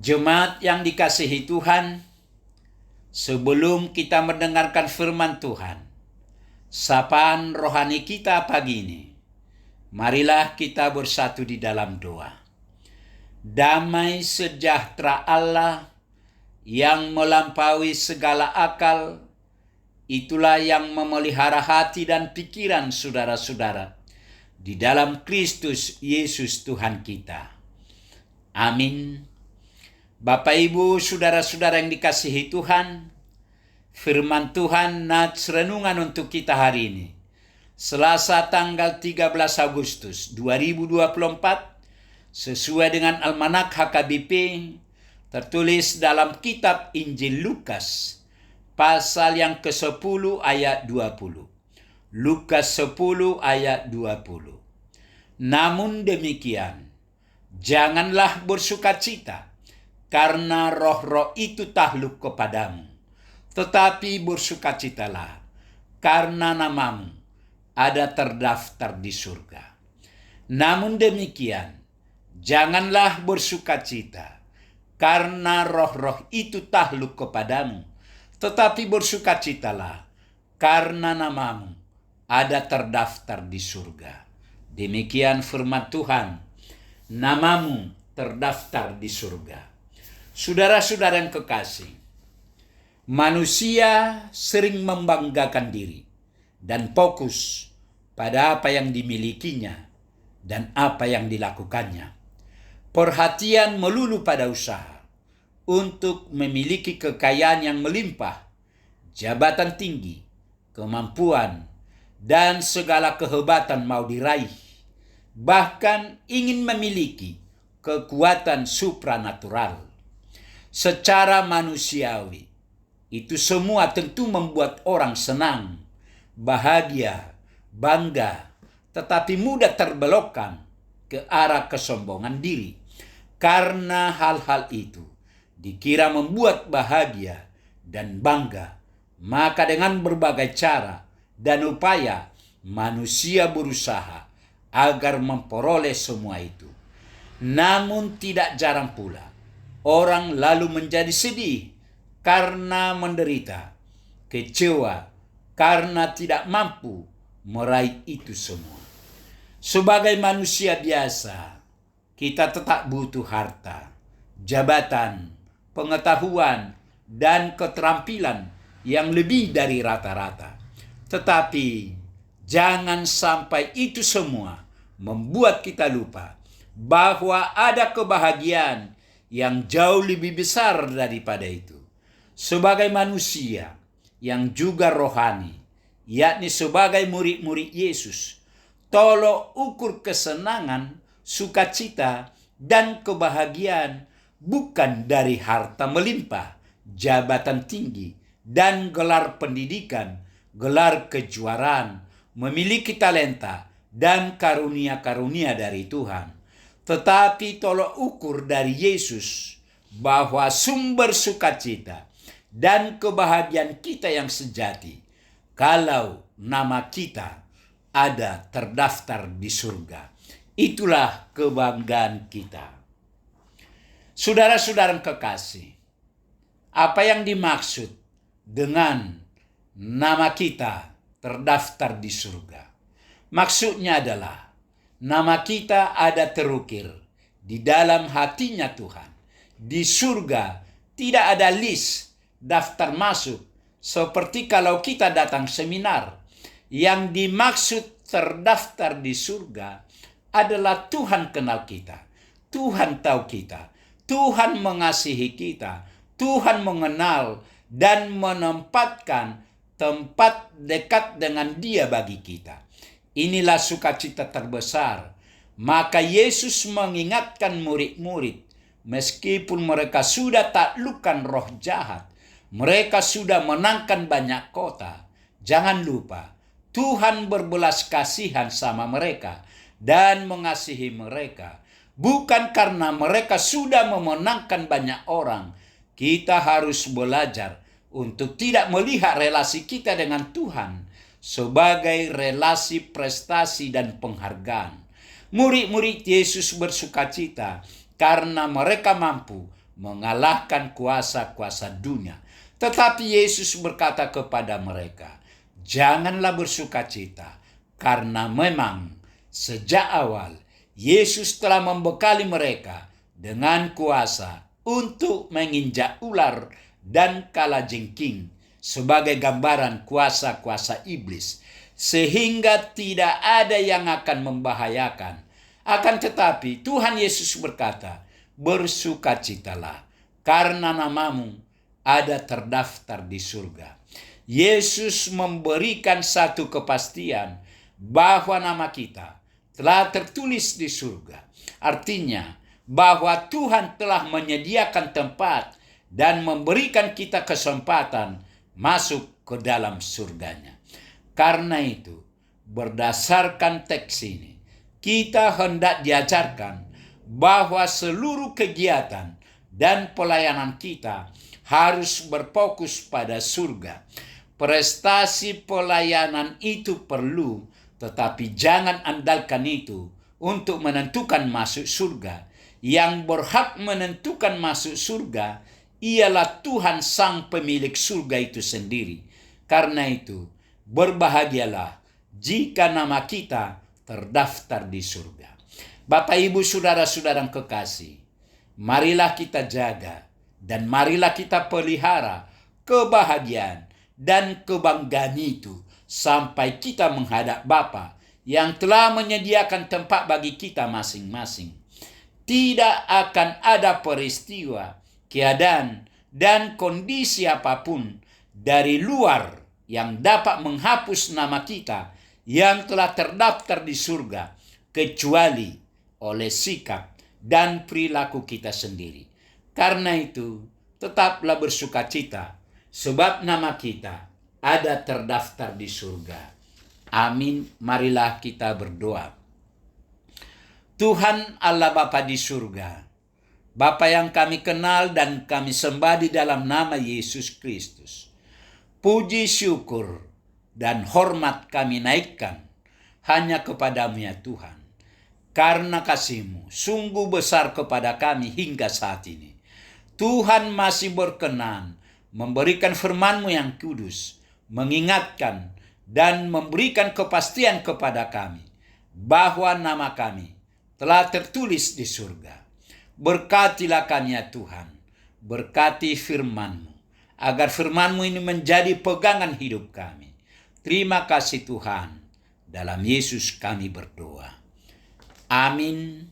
Jemaat yang dikasihi Tuhan, sebelum kita mendengarkan firman Tuhan, sapaan rohani kita pagi ini, marilah kita bersatu di dalam doa. Damai sejahtera Allah yang melampaui segala akal, itulah yang memelihara hati dan pikiran saudara-saudara di dalam Kristus Yesus Tuhan kita. Amin. Bapak Ibu, saudara-saudara yang dikasihi Tuhan, firman Tuhan nats renungan untuk kita hari ini. Selasa tanggal 13 Agustus 2024, sesuai dengan Almanak HKBP, tertulis dalam kitab Injil Lukas, pasal yang ke-10 ayat 20. Lukas 10 ayat 20. Namun demikian, janganlah bersukacita karena roh-roh itu takluk kepadamu, tetapi bersukacitalah karena namamu ada terdaftar di surga. Namun demikian, janganlah bersukacita karena roh-roh itu takluk kepadamu, tetapi bersukacitalah karena namamu ada terdaftar di surga. Demikian firman Tuhan, namamu terdaftar di surga. Saudara-saudara yang kekasih, manusia sering membanggakan diri dan fokus pada apa yang dimilikinya dan apa yang dilakukannya. Perhatian melulu pada usaha untuk memiliki kekayaan yang melimpah, jabatan tinggi, kemampuan, dan segala kehebatan mau diraih. Bahkan ingin memiliki kekuatan supranatural. Secara manusiawi, itu semua tentu membuat orang senang, bahagia, bangga, tetapi mudah terbelokkan ke arah kesombongan diri. Karena hal-hal itu dikira membuat bahagia dan bangga, maka dengan berbagai cara dan upaya manusia berusaha agar memperoleh semua itu. Namun tidak jarang pula orang lalu menjadi sedih karena menderita, kecewa karena tidak mampu meraih itu semua. Sebagai manusia biasa, kita tetap butuh harta, jabatan, pengetahuan, dan keterampilan yang lebih dari rata-rata. Tetapi jangan sampai itu semua membuat kita lupa bahwa ada kebahagiaan yang jauh lebih besar daripada itu. Sebagai manusia yang juga rohani, yakni sebagai murid-murid Yesus, tolok ukur kesenangan, sukacita, dan kebahagiaan bukan dari harta melimpah, jabatan tinggi, dan gelar pendidikan, gelar kejuaraan, memiliki talenta, dan karunia-karunia dari Tuhan. Tetapi tolok ukur dari Yesus bahwa sumber sukacita dan kebahagiaan kita yang sejati kalau nama kita ada terdaftar di surga. Itulah kebanggaan kita. Saudara-saudara kekasih, apa yang dimaksud dengan nama kita terdaftar di surga? Maksudnya adalah nama kita ada terukir di dalam hatinya Tuhan. Di surga tidak ada list daftar masuk seperti kalau kita datang seminar. Yang dimaksud terdaftar di surga adalah Tuhan kenal kita, Tuhan tahu kita, Tuhan mengasihi kita, Tuhan mengenal dan menempatkan tempat dekat dengan Dia bagi kita. Inilah sukacita terbesar. Maka Yesus mengingatkan murid-murid, meskipun mereka sudah taklukkan roh jahat, mereka sudah menangkan banyak kota, jangan lupa Tuhan berbelas kasihan sama mereka dan mengasihi mereka. Bukan karena mereka sudah memenangkan banyak orang. Kita harus belajar untuk tidak melihat relasi kita dengan Tuhan sebagai relasi prestasi dan penghargaan. Murid-murid Yesus bersukacita karena mereka mampu mengalahkan kuasa-kuasa dunia. Tetapi Yesus berkata kepada mereka, janganlah bersukacita, karena memang sejak awal Yesus telah membekali mereka dengan kuasa untuk menginjak ular dan kalajengking sebagai gambaran kuasa-kuasa iblis, sehingga tidak ada yang akan membahayakan. Akan tetapi Tuhan Yesus berkata, bersukacitalah, karena namamu ada terdaftar di surga. Yesus memberikan satu kepastian bahwa nama kita telah tertulis di surga. Artinya bahwa Tuhan telah menyediakan tempat dan memberikan kita kesempatan masuk ke dalam surganya. Karena itu, berdasarkan teks ini, kita hendak diajarkan bahwa seluruh kegiatan dan pelayanan kita harus berfokus pada surga. Prestasi pelayanan itu perlu, tetapi jangan andalkan itu untuk menentukan masuk surga. Yang berhak menentukan masuk surga ialah Tuhan Sang Pemilik surga itu sendiri. Karena itu, berbahagialah jika nama kita terdaftar di surga. Bapak, Ibu, saudara-saudara yang kekasih, marilah kita jaga dan marilah kita pelihara kebahagiaan dan kebanggaan itu sampai kita menghadap Bapa yang telah menyediakan tempat bagi kita masing-masing. Tidak akan ada peristiwa, keadaan, dan kondisi apapun dari luar yang dapat menghapus nama kita yang telah terdaftar di surga, kecuali oleh sikap dan perilaku kita sendiri. Karena itu, tetaplah bersukacita, sebab nama kita ada terdaftar di surga. Amin. Marilah kita berdoa. Tuhan Allah Bapa di surga, Bapa yang kami kenal dan kami sembah di dalam nama Yesus Kristus. Puji, syukur, dan hormat kami naikkan hanya kepadamu ya Tuhan. Karena kasih-Mu sungguh besar kepada kami hingga saat ini. Tuhan masih berkenan memberikan firman-Mu yang kudus, mengingatkan dan memberikan kepastian kepada kami bahwa nama kami telah tertulis di surga. Berkatilah kami ya Tuhan, berkati firman-Mu, agar firman-Mu ini menjadi pegangan hidup kami. Terima kasih Tuhan, dalam Yesus kami berdoa. Amin.